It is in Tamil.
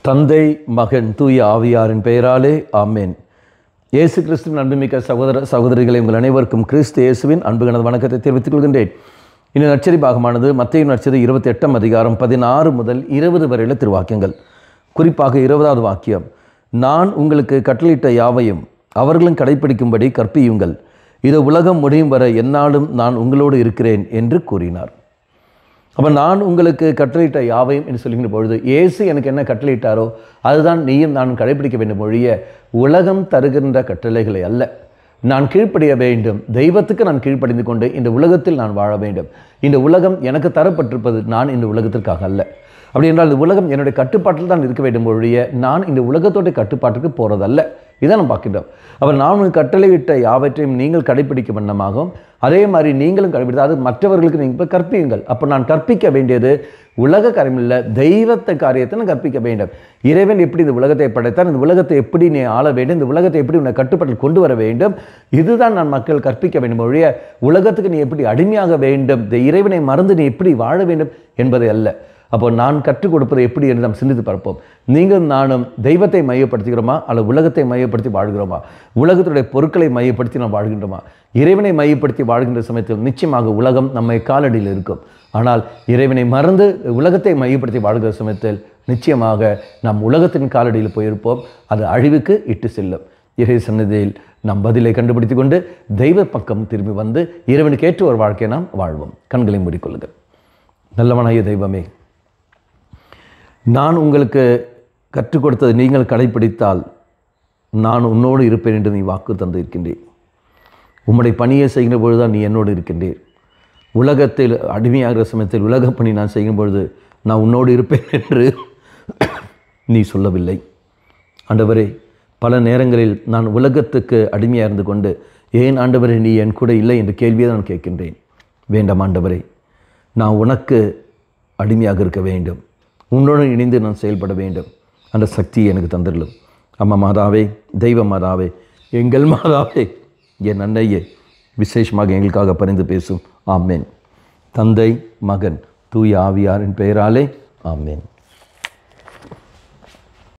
தந்தை, மகன், தூய ஆவியாரின் பெயராலே ஆமேன். இயேசு கிறிஸ்துவின் அன்புமிக்க சகோதர சகோதரிகளை உங்கள் அனைவருக்கும் கிறிஸ்து இயேசுவின் அன்புகனது வணக்கத்தை தெரிவித்துக் கொள்கின்றேன். இந்த நற்செய்தி பாகமானது மத்தேயு நற்செய்தி 28 அதிகாரம் 16 முதல் 20 வரையுள்ள திருவாக்கியங்கள். குறிப்பாக 20வது வாக்கியம், நான் உங்களுக்கு கட்டளையிட்ட யாவையும் அவர்களும் கடைப்பிடிக்கும்படி கற்பியுங்கள், இது உலகம் முடியும் வரை எந்நாளும் நான் உங்களோடு இருக்கிறேன் என்று கூறினார். அப்போ நான் உங்களுக்கு கட்டளையிட்ட யாவையும் என்று சொல்லுகின்ற பொழுது இயேசு எனக்கு என்ன கட்டளையிட்டாரோ அதுதான் நீயும் நான் கடைபிடிக்க வேண்டும் ஒழிய உலகம் தருகின்ற கட்டளைகளை அல்ல. நான் கீழ்ப்படிய வேண்டும், தெய்வத்துக்கு நான் கீழ்ப்படிந்து கொண்டு இந்த உலகத்தில் நான் வாழ வேண்டும். இந்த உலகம் எனக்கு தரப்பட்டிருப்பது நான் இந்த உலகத்திற்காக அல்ல. அப்படி என்றால் இந்த உலகம் என்னுடைய கட்டுப்பாட்டில் தான் இருக்க வேண்டும் ஒழிய நான் இந்த உலகத்தோடைய கட்டுப்பாட்டுக்கு போகிறதல்ல. இதை நம்ம பார்க்கின்றோம். அவர் நான் கட்டளையிட்ட யாவற்றையும் நீங்கள் கடைப்பிடிக்கும் வண்ணமாகவும் அதே மாதிரி நீங்களும் கடைபிடித்து அது மற்றவர்களுக்கு நீங்கள் இப்போ கற்பியுங்கள். அப்போ நான் கற்பிக்க வேண்டியது உலக காரியமில்லை, தெய்வத்தை காரியத்தை நான் கற்பிக்க வேண்டும். இறைவன் எப்படி இந்த உலகத்தை படைத்தார், இந்த உலகத்தை எப்படி நீ ஆள வேண்டும், இந்த உலகத்தை எப்படி உன்னை கட்டுப்பாட்டில் கொண்டு வர வேண்டும், இதுதான் நான் மக்கள் கற்பிக்க வேண்டும் ஒழிய உலகத்துக்கு நீ எப்படி அடிமையாக வேண்டும், இந்த இறைவனை மறந்து நீ எப்படி வாழ வேண்டும் என்பதை அல்ல. அப்போ நான் கற்றுக் கொடுப்பது எப்படி என்று நாம் சிந்தித்து பார்ப்போம். நீங்கள் நானும் தெய்வத்தை மையப்படுத்துகிறோமா அல்லது உலகத்தை மையப்படுத்தி வாழ்கிறோமா? உலகத்துடைய பொருட்களை மையப்படுத்தி நாம் வாழ்கின்றோமா? இறைவனை மையப்படுத்தி வாழ்கின்ற சமயத்தில் நிச்சயமாக உலகம் நம்மை காலடியில் இருக்கும். ஆனால் இறைவனை மறந்து உலகத்தை மையப்படுத்தி வாழ்கிற சமயத்தில் நிச்சயமாக நாம் உலகத்தின் காலடியில் போயிருப்போம். அது அழிவுக்கு இட்டு செல்லும். இறை சன்னதியில் நாம் பதிலை கண்டுபிடித்து கொண்டு தெய்வ பக்கம் திரும்பி வந்து இறைவனுக்கு ஏற்ற ஒரு வாழ்க்கையை நாம் வாழ்வோம். கண்களை மூடிக்கொள்ளுங்கள். நல்லவனாகிய தெய்வமே, நான் உங்களுக்கு கற்றுக் கொடுத்ததை நீங்கள் கடைப்பிடித்தால் நான் உன்னோடு இருப்பேன் என்று நீ வாக்கு தந்திருக்கின்றேன். உம்முடைய பணியை செய்கிற பொழுதுதான் நீ என்னோடு இருக்கின்றேன். உலகத்தில் அடிமையாகிற சமயத்தில் உலக பணி நான் செய்யும் பொழுது நான் உன்னோடு இருப்பேன் என்று நீ சொல்லவில்லை. ஆண்டவரே, பல நேரங்களில் நான் உலகத்துக்கு அடிமையாக இருந்து கொண்டு ஏன் ஆண்டவரே நீ என் கூட இல்லை என்ற கேள்வியை நான் கேட்கின்றேன். வேண்டாம் ஆண்டவரே, நான் உனக்கு அடிமையாக இருக்க வேண்டும், உன்னோடு இணைந்து நான் செயல்பட வேண்டும். அந்த சக்தியை எனக்கு தந்துடலும். அம்மா மாதாவே, தெய்வ மாதாவே, எங்கள் மாதாவே, என் அன்னையே, விசேஷமாக எங்களுக்காக பரிந்து பேசும். ஆமேன். தந்தை, மகன், தூய ஆவியாரின் பெயராலே ஆமேன்.